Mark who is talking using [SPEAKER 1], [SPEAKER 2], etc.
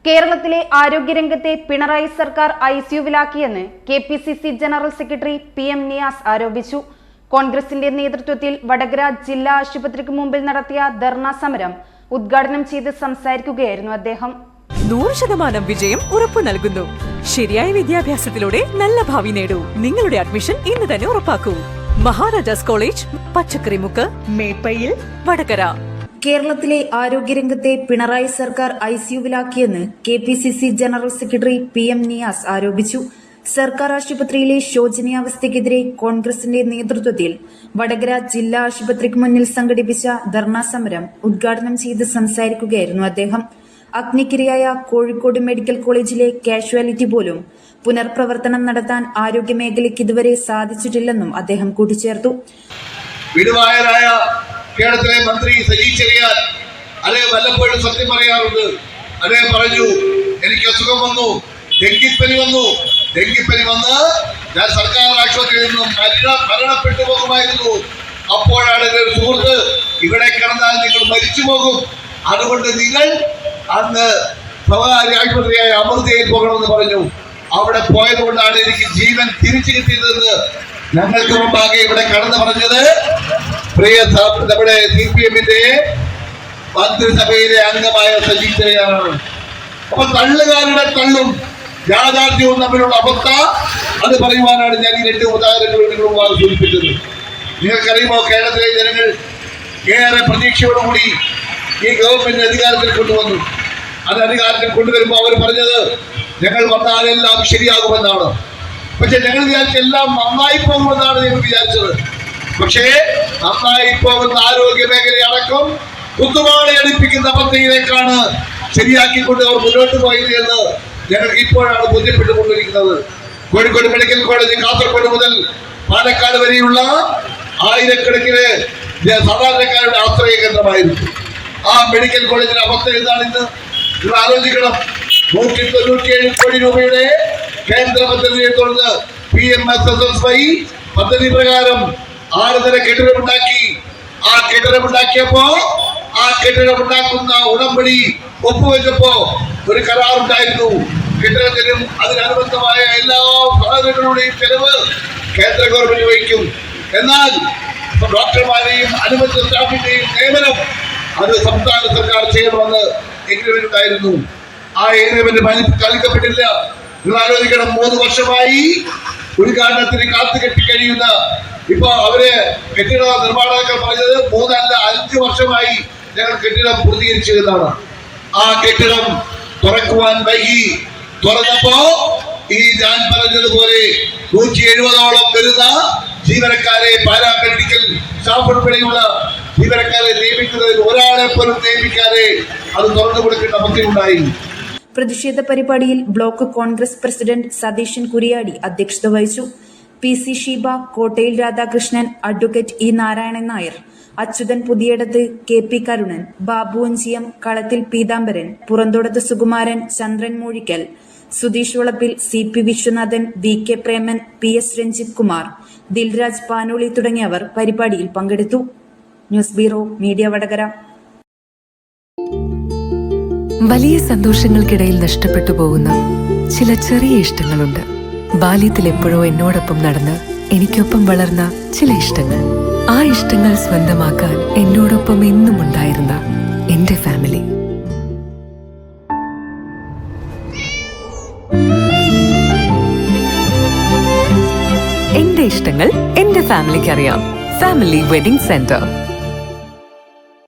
[SPEAKER 1] കേരളത്തിലെ ആരോഗ്യരംഗത്തെ പിണറായി സർക്കാർ ഐസിയുവിലാക്കിയെന്ന് KPCC general secretary PM Niyas ആരോപിച്ചു. കോൺഗ്രസിന്റെ നേതൃത്വത്തിൽ വടകര ജില്ലാ ആശുപത്രിക്ക് മുമ്പിൽ നടത്തിയ ധർണാ സമരം ഉദ്ഘാടനം ചെയ്ത് സംസാരിക്കുകയായിരുന്നു അദ്ദേഹം.
[SPEAKER 2] 100% വിജയം ഉറപ്പു നൽകുന്നു. ശരിയായ വിദ്യാഭ്യാസത്തിലൂടെ നല്ല ഭാവി നേടൂ. നിങ്ങളുടെ അഡ്മിഷൻ ഇന്ന് തന്നെ ഉറപ്പാക്കൂ. മഹാരാജാസ് കോളേജ്, പച്ചക്കറിമുക്ക്, മേപ്പയിൽ, വടകര.
[SPEAKER 1] കേരളത്തിലെ ആരോഗ്യരംഗത്തെ പിണറായി സർക്കാർ ഐസിയുവിലാക്കിയെന്ന് KPCC general secretary PM Niyas ആരോപിച്ചു. സർക്കാർ ആശുപത്രിയിലെ ശോചനീയാവസ്ഥയ്ക്കെതിരെ കോൺഗ്രസിന്റെ നേതൃത്വത്തിൽ വടകര ജില്ലാ ആശുപത്രിക്ക് മുന്നിൽ സംഘടിപ്പിച്ച ധർണാ സമരം ഉദ്ഘാടനം ചെയ്ത് സംസാരിക്കുകയായിരുന്നു അദ്ദേഹം. അഗ്നിക്കിരയായ കോഴിക്കോട് മെഡിക്കൽ കോളേജിലെ കാഷ്വാലിറ്റി പോലും പുനർപ്രവർത്തനം നടത്താൻ ആരോഗ്യമേഖലയ്ക്ക് ഇതുവരെ സാധിച്ചിട്ടില്ലെന്നും അദ്ദേഹം കൂട്ടിച്ചേർത്തു.
[SPEAKER 3] കേരളത്തിലെ മന്ത്രി സജി ചെറിയാൻ അദ്ദേഹം വല്ലപ്പോഴും സത്യം പറയാറുണ്ട്. അദ്ദേഹം പറഞ്ഞു, എനിക്ക് അസുഖം വന്നു, ഡെങ്കിപ്പനി വന്ന് ഞാൻ സർക്കാർ ആശുപത്രിയിൽ നിന്നും മരണപ്പെട്ടു പോകുമായിരുന്നു. അപ്പോഴാണ് എൻ്റെ ഒരു സുഹൃത്ത്, ഇവിടെ കിടന്നാൽ നിങ്ങൾ മരിച്ചു പോകും, അതുകൊണ്ട് നിങ്ങൾ അന്ന് സ്വകാര്യ ആശുപത്രിയായ അമൃതയിൽ പോകണമെന്ന് പറഞ്ഞു. അവിടെ പോയതുകൊണ്ടാണ് എനിക്ക് ജീവൻ തിരിച്ചു കിട്ടിയതെന്ന് ഞങ്ങൾക്ക് മുമ്പാകെ ഇവിടെ കടന്നു പറഞ്ഞത് പ്രിയ നമ്മുടെ CPM-ന്റെ മന്ത്രിസഭയിലെ അംഗമായ സജി ചെറിയാനാണ്. അപ്പൊ തള്ളുകാരുടെ തള്ളും യാഥാർത്ഥ്യവും തമ്മിലുള്ള അവസ്ഥ അത് പറയുവാനാണ് ഞാൻ ഈ 2 ഉദാഹരണങ്ങൾ സൂചിപ്പിച്ചത്. നിങ്ങൾക്കറിയുമോ, കേരളത്തിലെ ജനങ്ങൾ ഏറെ പ്രതീക്ഷയോടുകൂടി ഈ ഗവൺമെന്റ് അധികാരത്തിൽ കൊണ്ടുവന്നു. അത് അധികാരത്തിൽ കൊണ്ടുവരുമ്പോൾ അവർ പറഞ്ഞത് ഞങ്ങൾ വന്നാലെല്ലാം ശരിയാകുമെന്നാണ്. പക്ഷെ ഞങ്ങൾ വിചാരിച്ച എല്ലാം നന്നായി പോകുമെന്നാണ് ഞങ്ങൾ വിചാരിച്ചത്. പക്ഷേ നന്നായി പോകുന്ന ആരോഗ്യ മേഖലയടക്കം കുത്തുവാള അടിപ്പിക്കുന്ന പദ്ധതിയിലേക്കാണ് ശരിയാക്കിക്കൊണ്ട് അവർ മുന്നോട്ട് പോയത് എന്ന് ഞങ്ങൾക്ക് ഇപ്പോഴാണ് ബോധ്യപ്പെട്ടുകൊണ്ടിരിക്കുന്നത്. കോഴിക്കോട് മെഡിക്കൽ കോളേജ് കാസർഗോഡ് മുതൽ പാലക്കാട് വരെയുള്ള ആയിരക്കണക്കിന് സാധാരണക്കാരുടെ ആശ്രയ കേന്ദ്രമായിരുന്നു. ആ മെഡിക്കൽ കോളേജിന്റെ അവസ്ഥ എന്താണ് ഇന്ന് നിങ്ങൾ ആലോചിക്കണം. 197 കോടി രൂപയുടെ കേന്ദ്ര പദ്ധതിയെ തുടർന്ന് PMSSY പദ്ധതി പ്രകാരം 6 നില കെട്ടിടമുണ്ടാക്കി. ആ കെട്ടിടമുണ്ടാക്കിയപ്പോ ആ കെട്ടിടമുണ്ടാക്കുന്ന ഉടമ്പടി ഒപ്പുവെച്ചപ്പോ ഒരു കരാറുണ്ടായിരുന്നു. കെട്ടിടത്തിനും അതിനനുബന്ധമായ എല്ലാ സാധനങ്ങളുടെയും ചെലവ് കേന്ദ്ര ഗവൺമെന്റ് വഹിക്കും. എന്നാൽ ഡോക്ടർമാരെയും അനുബന്ധ സ്റ്റാഫിന്റെയും നിയമനം അത് സംസ്ഥാന സർക്കാർ ചെയ്യണമെന്ന് എഗ്രിമെന്റ് ഉണ്ടായിരുന്നു. ആ എഗ്രിമെന്റ് പാലിക്കപ്പെട്ടില്ല. നിങ്ങൾ ആലോചിക്കണം, 3 വർഷമായി ഉദ്ഘാടനത്തിന് കാത്തു കെട്ടി കഴിയുന്ന ഇപ്പൊ അവര് കെട്ടിട നിർമ്മാതാക്കൾ പറഞ്ഞത് 3 അല്ല 5 വർഷമായി ഞങ്ങൾ കെട്ടിടം പൂർത്തീകരിച്ചു എന്നാണ്. ആ കെട്ടിടം തുറക്കുവാൻ വൈകി. തുറന്നപ്പോ ഈ ഞാൻ പറഞ്ഞതുപോലെ 170ഓളം വരുന്ന ജീവനക്കാരെ, പാരാമെഡിക്കൽ സ്റ്റാഫ് ഉൾപ്പെടെയുള്ള ജീവനക്കാരെ നിയമിക്കുന്നതിൽ ഒരാളെ പോലും നിയമിക്കാതെ അത് തുറന്നു കൊടുക്കേണ്ട അവസ്ഥയുണ്ടായി.
[SPEAKER 1] പ്രതിഷേധ പരിപാടിയിൽ ബ്ലോക്ക് കോൺഗ്രസ് പ്രസിഡന്റ് സതീശൻ കുരിയാടി അധ്യക്ഷത വഹിച്ചു. PC Sheeba, Kottayil Radhakrishnan, advocate E Narayanan Nair, Achuthan Puthiyadath, KP Karunan, Babu Anchiyam, Kalathil Peethambaran, Puranthodath Sukumaran, ചന്ദ്രൻ മൂഴിക്കൽ, സുധീഷ് വളപ്പിൽ, CP Viswanathan, VK Preman, PS Ranjith Kumar, Dilraj Panoli തുടങ്ങിയവർ പരിപാടിയിൽ പങ്കെടുത്തു. News bureau, media Vadakara.
[SPEAKER 4] വലിയ സന്തോഷങ്ങൾക്കിടയിൽ നഷ്ടപ്പെട്ടു പോകുന്ന ചില ചെറിയ ഇഷ്ടങ്ങളുണ്ട്. ബാല്യത്തിൽ എപ്പോഴോ എന്നോടൊപ്പം നടന്ന് എനിക്കൊപ്പം വളർന്ന ചില ഇഷ്ടങ്ങൾ. ആ ഇഷ്ടങ്ങൾ സ്വന്തമാക്കാൻ എന്നോടൊപ്പം എന്നും ഉണ്ടായിരുന്ന എന്റെ ഫാമിലി. എന്റെ ഇഷ്ടങ്ങൾ എന്റെ ഫാമിലിക്ക് അറിയാം. Family wedding centre.